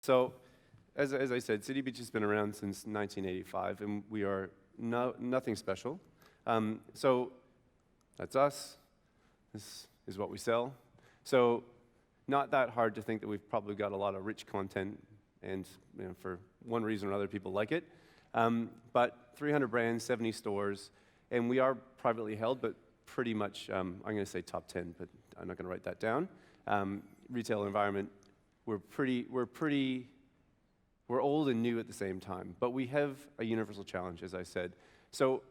So, as I said, City Beach has been around since 1985, and we are nothing special. So, that's us. This is what we sell. So, not that hard to think that we've probably got a lot of rich content, and for one reason or another, people like it. But 300 brands, 70 stores, and we are privately held, but pretty much, I'm going to say top 10, but I'm not going to write that down. Retail environment, we're old and new at the same time, but we have a universal challenge, as I said. So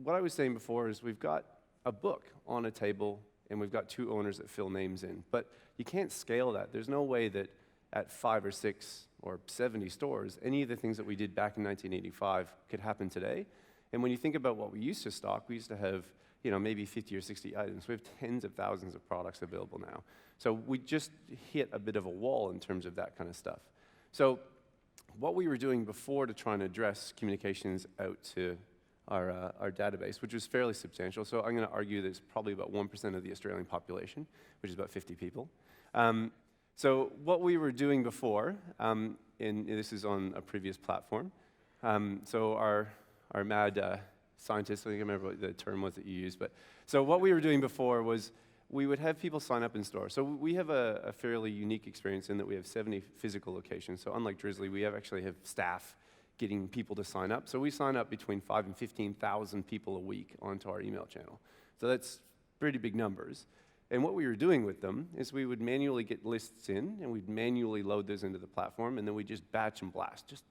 what I was saying before is we've got a book on a table, and we've got 2 owners that fill names in, but you can't scale that. There's no way that at 5 or 6 or 70 stores, any of the things that we did back in 1985 could happen today. And when you think about what we used to stock, we used to have maybe 50 or 60 items. We have tens of thousands of products available now. So we just hit a bit of a wall in terms of that kind of stuff. So what we were doing before to try and address communications out to our database, which was fairly substantial. So I'm going to argue that it's probably about 1% of the Australian population, which is about 50 people. So what we were doing before, and this is on a previous platform, so our mad scientists, I think I remember what the term was that you used, but so what we were doing before was we would have people sign up in store. So we have a fairly unique experience in that we have 70 physical locations. So unlike Drizzly, we actually have staff getting people to sign up. So we sign up between 5,000 and 15,000 people a week onto our email channel. So that's pretty big numbers. And what we were doing with them is we would manually get lists in, and we'd manually load those into the platform, and then we'd just batch and blast, just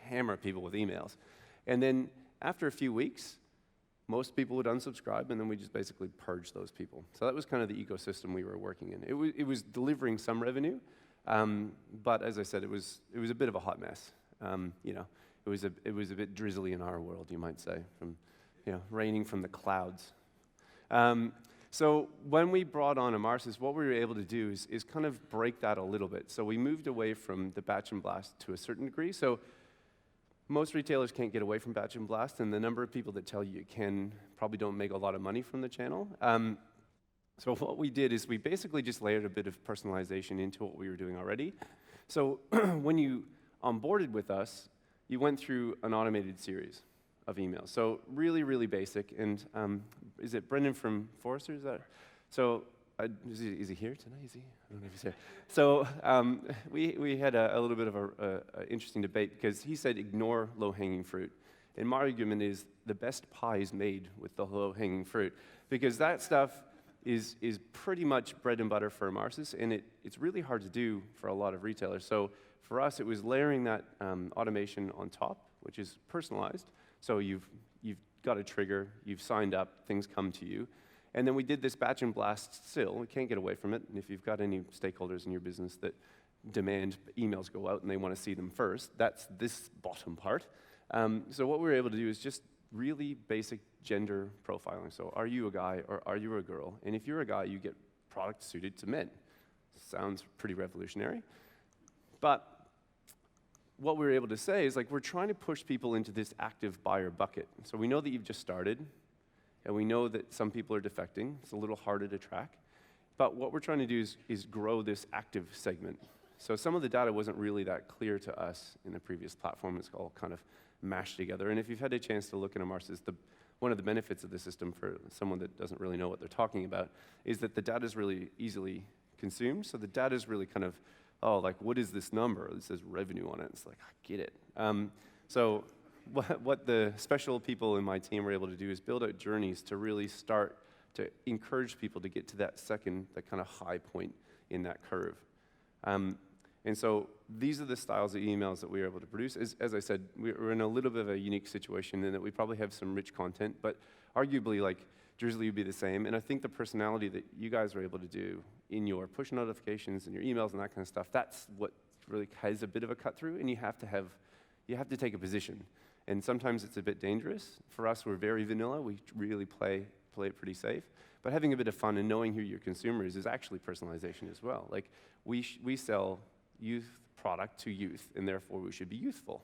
hammer people with emails. And then after a few weeks, most people would unsubscribe, and then we just basically purge those people. So that was kind of the ecosystem we were working in. It was delivering some revenue, but as I said, it was a bit of a hot mess. It was a bit drizzly in our world, you might say, from raining from the clouds. So when we brought on Amarsis, what we were able to do is kind of break that a little bit. So we moved away from the batch and blast to a certain degree. So most retailers can't get away from batch and blast, and the number of people that tell you can probably don't make a lot of money from the channel. So what we did is we basically just layered a bit of personalization into what we were doing already. So when you onboarded with us, you went through an automated series of emails. So really, really basic. And is it Brendan from Forrester? Is that? So is he here tonight? Is he? I don't know if he's here. So we had a little bit of an interesting debate because he said ignore low-hanging fruit. And my argument is the best pie is made with the low-hanging fruit because that stuff is pretty much bread and butter for Amarsis, and it's really hard to do for a lot of retailers. So for us, it was layering that automation on top, which is personalized. So you've got a trigger, you've signed up, things come to you. And then we did this batch and blast still. We can't get away from it. And if you've got any stakeholders in your business that demand emails go out and they want to see them first, that's this bottom part. So what we were able to do is just really basic gender profiling. So are you a guy or are you a girl? And if you're a guy, you get product suited to men. Sounds pretty revolutionary. But what we were able to say is we're trying to push people into this active buyer bucket. So we know that you've just started, and we know that some people are defecting. It's a little harder to track. But what we're trying to do is grow this active segment. So some of the data wasn't really that clear to us in the previous platform. It's all kind of mashed together. And if you've had a chance to look at Amarsis, one of the benefits of the system for someone that doesn't really know what they're talking about is that the data is really easily consumed. So the data is really kind of, what is this number? It says revenue on it. It's I get it. So what the special people in my team were able to do is build out journeys to really start to encourage people to get to that kind of high point in that curve. And so these are the styles of emails that we were able to produce. As I said, we're in a little bit of a unique situation in that we probably have some rich content, but arguably Drizzly would be the same. And I think the personality that you guys are able to do in your push notifications and your emails and that kind of stuff, that's what really has a bit of a cut through, and you have to take a position. And sometimes it's a bit dangerous. For us, we're very vanilla. We really play it pretty safe. But having a bit of fun and knowing who your consumer is actually personalization as well. We sell youth product to youth, and therefore we should be youthful.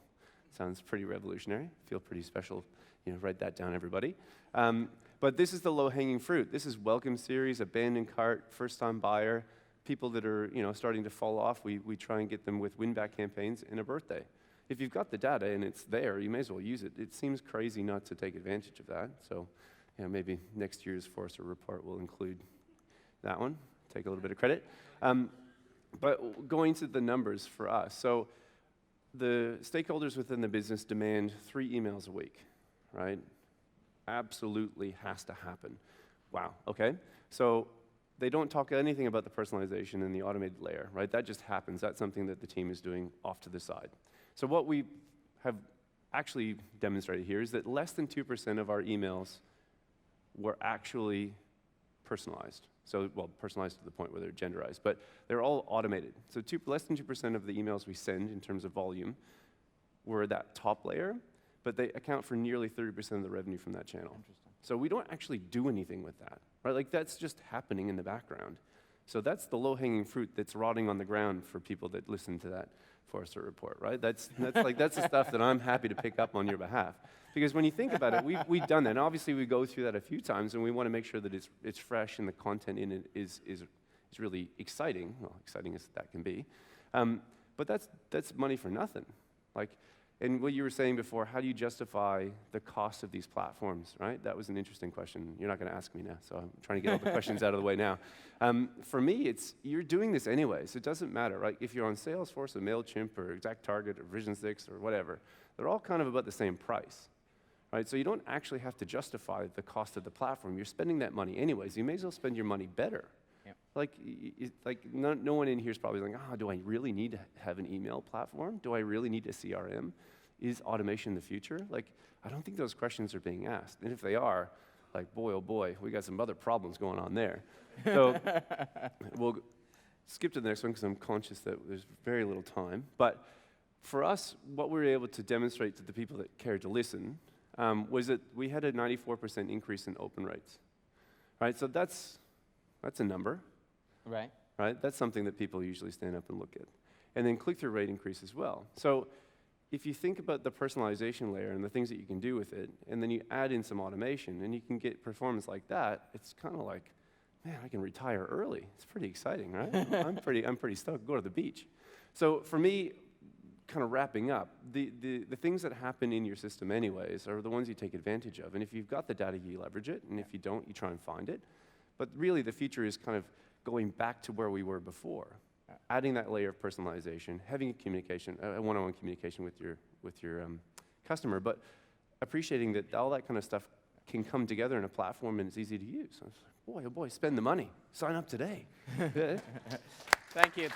Sounds pretty revolutionary. Feel pretty special. Write that down, everybody. But this is the low-hanging fruit. This is welcome series, abandoned cart, first-time buyer, people that are starting to fall off, we try and get them with win-back campaigns and a birthday. If you've got the data and it's there, you may as well use it. It seems crazy not to take advantage of that. So maybe next year's Forrester report will include that one. Take a little bit of credit. But going to the numbers for us. So the stakeholders within the business demand 3 emails a week, right? Absolutely has to happen. Wow, okay. So they don't talk anything about the personalization and the automated layer, right? That just happens. That's something that the team is doing off to the side. So what we have actually demonstrated here is that less than 2% of our emails were actually personalized. So, well, personalized to the point where they're genderized, but they're all automated. So less than 2% of the emails we send in terms of volume were that top layer, but they account for nearly 30% of the revenue from that channel. So we don't actually do anything with that, right? Like that's just happening in the background. So that's the low-hanging fruit that's rotting on the ground for people that listen to that Forrester report, right? That's the stuff that I'm happy to pick up on your behalf. Because when you think about it, we've done that. And obviously, we go through that a few times, and we want to make sure that it's fresh and the content in it is really exciting. Well, exciting as that can be. But that's money for nothing. And what you were saying before, how do you justify the cost of these platforms, right? That was an interesting question. You're not going to ask me now, so I'm trying to get all the questions out of the way now. For me, you're doing this anyways. It doesn't matter, right? If you're on Salesforce or MailChimp or ExactTarget or Vision 6 or whatever, they're all kind of about the same price, right? So you don't actually have to justify the cost of the platform. You're spending that money anyways. You may as well spend your money better. Yep. No one in here is probably like, do I really need to have an email platform? Do I really need a CRM? Is automation the future? I don't think those questions are being asked. And if they are, boy, oh boy, we got some other problems going on there. So we'll skip to the next one because I'm conscious that there's very little time. But for us, what we were able to demonstrate to the people that cared to listen was that we had a 94% increase in open rates. Right? So that's a number. Right. Right? That's something that people usually stand up and look at. And then click-through rate increase as well. So if you think about the personalization layer and the things that you can do with it, and then you add in some automation, and you can get performance like that, it's kind of like, man, I can retire early. It's pretty exciting, right? I'm pretty stoked. Go to the beach. So for me, kind of wrapping up, the things that happen in your system anyways are the ones you take advantage of. And if you've got the data, you leverage it, and if you don't, you try and find it. But really, the future is kind of going back to where we were before. Adding that layer of personalization, having a one-on-one communication with your customer, but appreciating that all that kind of stuff can come together in a platform and it's easy to use. I was like, boy, oh boy, spend the money. Sign up today. Thank you.